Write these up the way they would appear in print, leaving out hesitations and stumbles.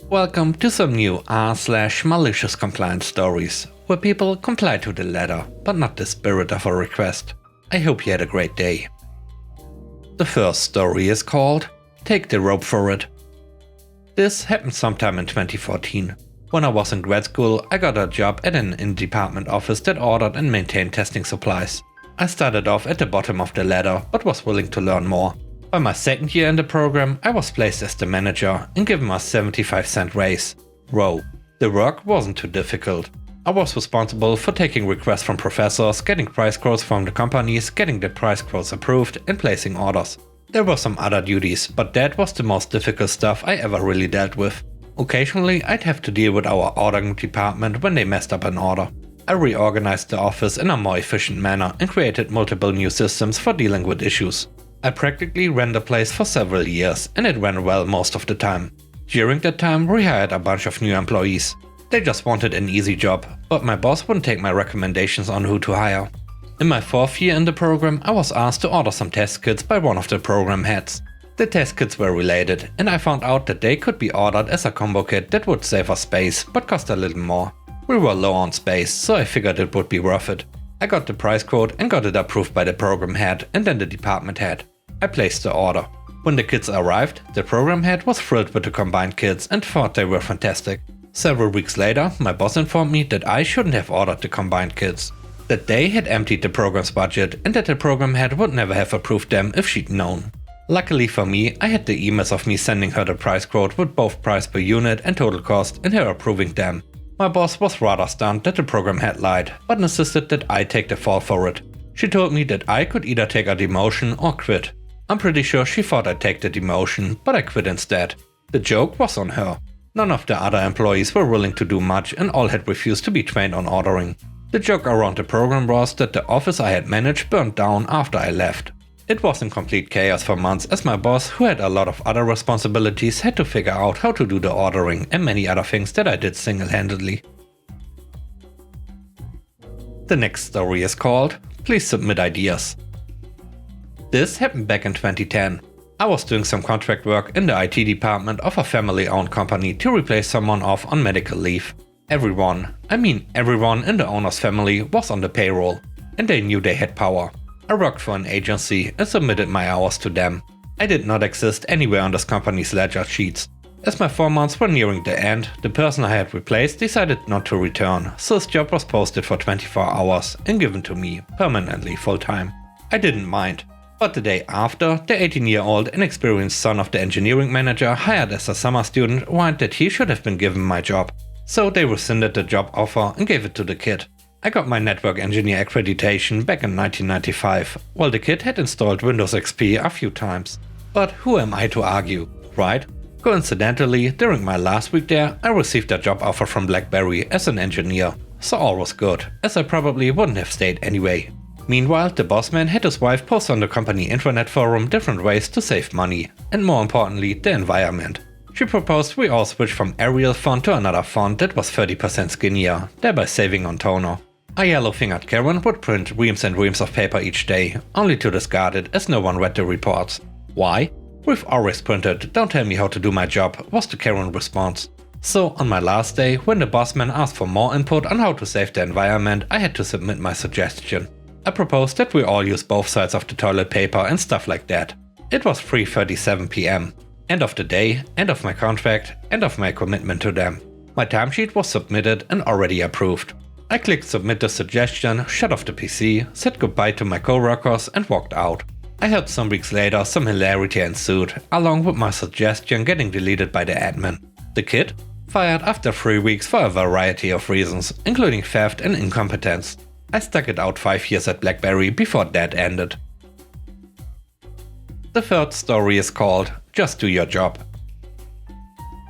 Welcome to some new r/malicious compliance stories, where people comply to the letter, but not the spirit of a request. I hope you had a great day. The first story is called Take the Rope for It. This happened sometime in 2014. When I was in grad school, I got a job at an in-department office that ordered and maintained testing supplies. I started off at the bottom of the ladder, but was willing to learn more. By my second year in the program, I was placed as the manager and given a 75-cent raise. The work wasn't too difficult. I was responsible for taking requests from professors, getting price quotes from the companies, getting the price quotes approved, and placing orders. There were some other duties, but that was the most difficult stuff I ever really dealt with. Occasionally, I'd have to deal with our ordering department when they messed up an order. I reorganized the office in a more efficient manner and created multiple new systems for dealing with issues. I practically ran the place for several years, and it ran well most of the time. During that time, we hired a bunch of new employees. They just wanted an easy job, but my boss wouldn't take my recommendations on who to hire. In my fourth year in the program, I was asked to order some test kits by one of the program heads. The test kits were related, and I found out that they could be ordered as a combo kit that would save us space, but cost a little more. We were low on space, so I figured it would be worth it. I got the price quote and got it approved by the program head and then the department head. I placed the order. When the kits arrived, the program head was thrilled with the combined kits and thought they were fantastic. Several weeks later, my boss informed me that I shouldn't have ordered the combined kits. That they had emptied the program's budget and that the program head would never have approved them if she'd known. Luckily for me, I had the emails of me sending her the price quote with both price per unit and total cost and her approving them. My boss was rather stunned that the program head lied, but insisted that I take the fall for it. She told me that I could either take a demotion or quit. I'm pretty sure she thought I'd take the demotion, but I quit instead. The joke was on her. None of the other employees were willing to do much and all had refused to be trained on ordering. The joke around the program was that the office I had managed burned down after I left. It was in complete chaos for months as my boss, who had a lot of other responsibilities, had to figure out how to do the ordering and many other things that I did single-handedly. The next story is called Please Submit Ideas. This happened back in 2010. I was doing some contract work in the IT department of a family-owned company to replace someone off on medical leave. Everyone in the owner's family was on the payroll, and they knew they had power. I worked for an agency and submitted my hours to them. I did not exist anywhere on this company's ledger sheets. As my 4 months were nearing the end, the person I had replaced decided not to return, so his job was posted for 24 hours and given to me, permanently full-time. I didn't mind. But the day after, the 18-year-old inexperienced son of the engineering manager hired as a summer student warned that he should have been given my job. So they rescinded the job offer and gave it to the kid. I got my network engineer accreditation back in 1995, while the kid had installed Windows XP a few times. But who am I to argue, right? Coincidentally, during my last week there, I received a job offer from BlackBerry as an engineer. So all was good, as I probably wouldn't have stayed anyway. Meanwhile, the boss man had his wife post on the company intranet forum different ways to save money, and more importantly, the environment. She proposed we all switch from Arial font to another font that was 30% skinnier, thereby saving on toner. A yellow-fingered Karen would print reams and reams of paper each day, only to discard it as no one read the reports. Why? We've always printed, don't tell me how to do my job, was the Karen response. So on my last day, when the boss man asked for more input on how to save the environment, I had to submit my suggestion. I proposed that we all use both sides of the toilet paper and stuff like that. It was 3:37 PM. End of the day, end of my contract, end of my commitment to them. My timesheet was submitted and already approved. I clicked submit the suggestion, shut off the PC, said goodbye to my coworkers and walked out. I heard some weeks later some hilarity ensued, along with my suggestion getting deleted by the admin. The kid? Fired after 3 weeks for a variety of reasons, including theft and incompetence. I stuck it out 5 years at BlackBerry before that ended. The third story is called Just Do Your Job.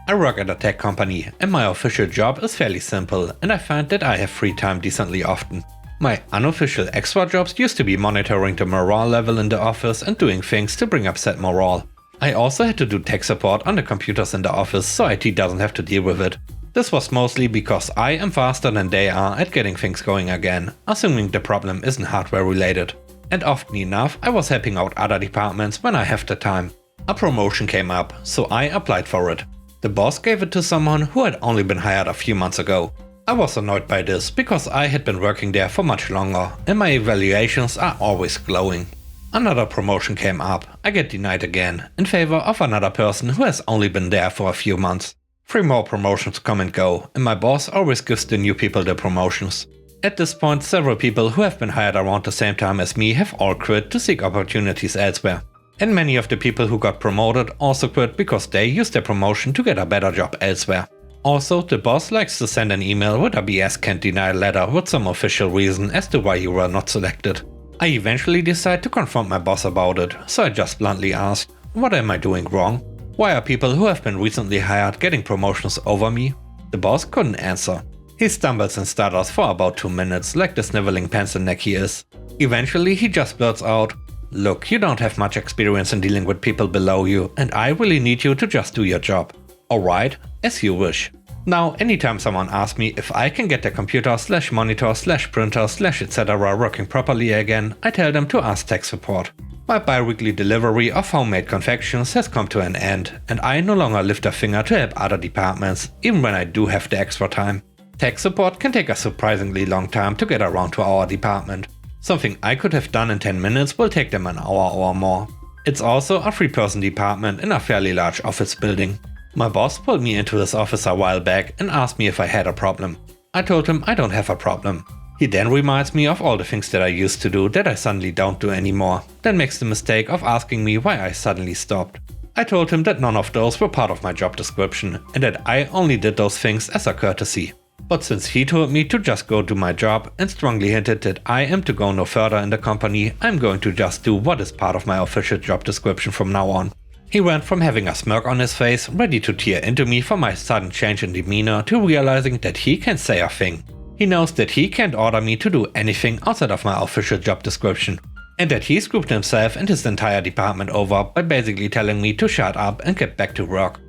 I work at a tech company and my official job is fairly simple and I find that I have free time decently often. My unofficial extra jobs used to be monitoring the morale level in the office and doing things to bring up said morale. I also had to do tech support on the computers in the office so IT doesn't have to deal with it. This was mostly because I am faster than they are at getting things going again, assuming the problem isn't hardware related. And often enough, I was helping out other departments when I have the time. A promotion came up, so I applied for it. The boss gave it to someone who had only been hired a few months ago. I was annoyed by this because I had been working there for much longer and my evaluations are always glowing. Another promotion came up. I get denied again in favor of another person who has only been there for a few months. 3 more promotions come and go, and my boss always gives the new people the promotions. At this point, several people who have been hired around the same time as me have all quit to seek opportunities elsewhere. And many of the people who got promoted also quit because they used their promotion to get a better job elsewhere. Also, the boss likes to send an email with a BS can't deny letter with some official reason as to why you were not selected. I eventually decide to confront my boss about it, so I just bluntly ask, what am I doing wrong? Why are people who have been recently hired getting promotions over me? The boss couldn't answer. He stumbles and stutters for about 2 minutes like the sniveling pencil neck he is. Eventually he just blurts out, "Look, you don't have much experience in dealing with people below you and I really need you to just do your job." Alright, as you wish. Now, anytime someone asks me if I can get their computer/monitor/printer/etc. working properly again, I tell them to ask tech support. My bi-weekly delivery of homemade confections has come to an end, and I no longer lift a finger to help other departments, even when I do have the extra time. Tech support can take a surprisingly long time to get around to our department. Something I could have done in 10 minutes will take them an hour or more. It's also a 3-person department in a fairly large office building. My boss pulled me into his office a while back and asked me if I had a problem. I told him I don't have a problem. He then reminds me of all the things that I used to do that I suddenly don't do anymore, then makes the mistake of asking me why I suddenly stopped. I told him that none of those were part of my job description and that I only did those things as a courtesy. But since he told me to just go do my job and strongly hinted that I am to go no further in the company, I'm going to just do what is part of my official job description from now on. He went from having a smirk on his face, ready to tear into me for my sudden change in demeanor, to realizing that he can say a thing. He knows that he can't order me to do anything outside of my official job description, and that he screwed himself and his entire department over by basically telling me to shut up and get back to work.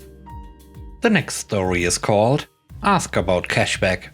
The next story is called Ask About Cashback.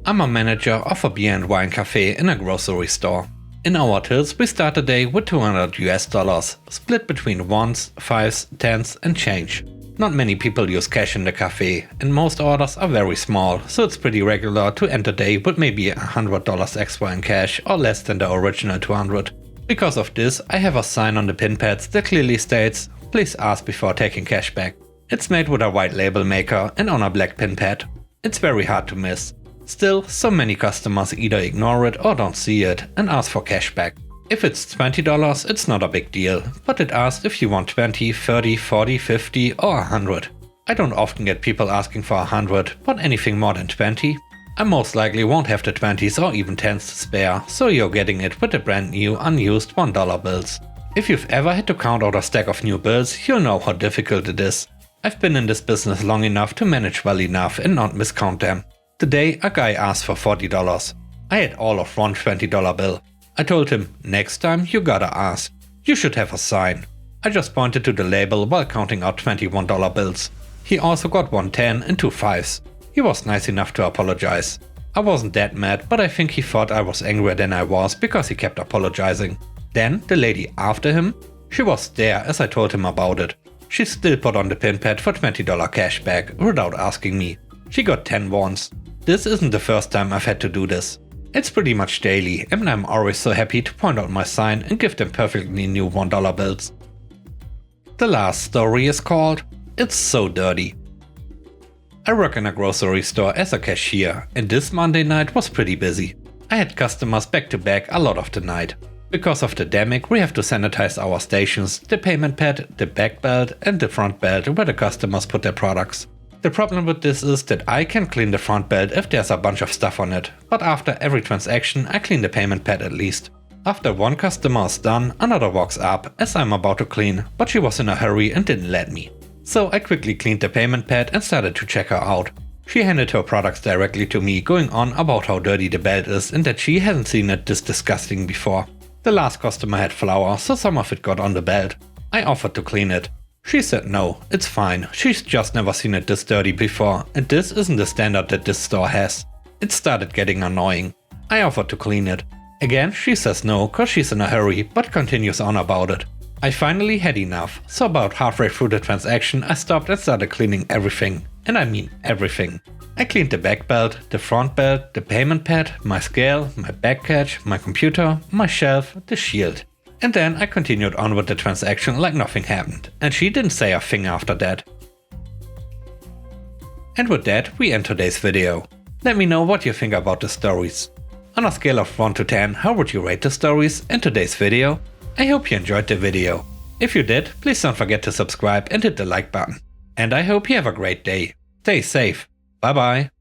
I'm a manager of a beer and wine cafe in a grocery store. In our tills we start the day with $200 split between 1s, 5s, 10s and change. Not many people use cash in the cafe, and most orders are very small, so it's pretty regular to end the day with maybe $100 extra in cash or less than the original 200. Because of this, I have a sign on the pin pads that clearly states, "Please ask before taking cash back." It's made with a white label maker and on a black pin pad. It's very hard to miss. Still, so many customers either ignore it or don't see it and ask for cash back. If it's $20, it's not a big deal, but it asks if you want 20, 30, 40, 50 or 100. I don't often get people asking for 100, but anything more than 20? I most likely won't have the 20s or even 10s to spare, so you're getting it with the brand new unused $1 bills. If you've ever had to count out a stack of new bills, you'll know how difficult it is. I've been in this business long enough to manage well enough and not miscount them. Today a guy asked for $40. I had all of one $20 bill. I told him, next time you gotta ask. You should have a sign. I just pointed to the label while counting out $21 bills. He also got one 10 and two 5s. He was nice enough to apologize. I wasn't that mad, but I think he thought I was angrier than I was because he kept apologizing. Then the lady after him, she was there as I told him about it. She still put on the pin pad for $20 cash back without asking me. She got 10 ones. This isn't the first time I've had to do this. It's pretty much daily, and I'm always so happy to point out my sign and give them perfectly new $1 bills. The last story is called It's So Dirty. I work in a grocery store as a cashier, and this Monday night was pretty busy. I had customers back to back a lot of the night. Because of the pandemic, we have to sanitize our stations, the payment pad, the back belt and the front belt where the customers put their products. The problem with this is that I can clean the front belt if there's a bunch of stuff on it, but after every transaction I clean the payment pad at least. After one customer is done, another walks up as I'm about to clean, but she was in a hurry and didn't let me. So I quickly cleaned the payment pad and started to check her out. She handed her products directly to me, going on about how dirty the belt is and that she hasn't seen it this disgusting before. The last customer had flour, so some of it got on the belt. I offered to clean it. She said no, it's fine, she's just never seen it this dirty before, and this isn't the standard that this store has. It started getting annoying. I offered to clean it. Again, she says no, cause she's in a hurry, but continues on about it. I finally had enough, so about halfway through the transaction I stopped and started cleaning everything. And I mean everything. I cleaned the back belt, the front belt, the payment pad, my scale, my back catch, my computer, my shelf, the shield. And then I continued on with the transaction like nothing happened, and she didn't say a thing after that. And with that, we end today's video. Let me know what you think about the stories. On a scale of 1 to 10, how would you rate the stories in today's video? I hope you enjoyed the video. If you did, please don't forget to subscribe and hit the like button. And I hope you have a great day. Stay safe. Bye bye.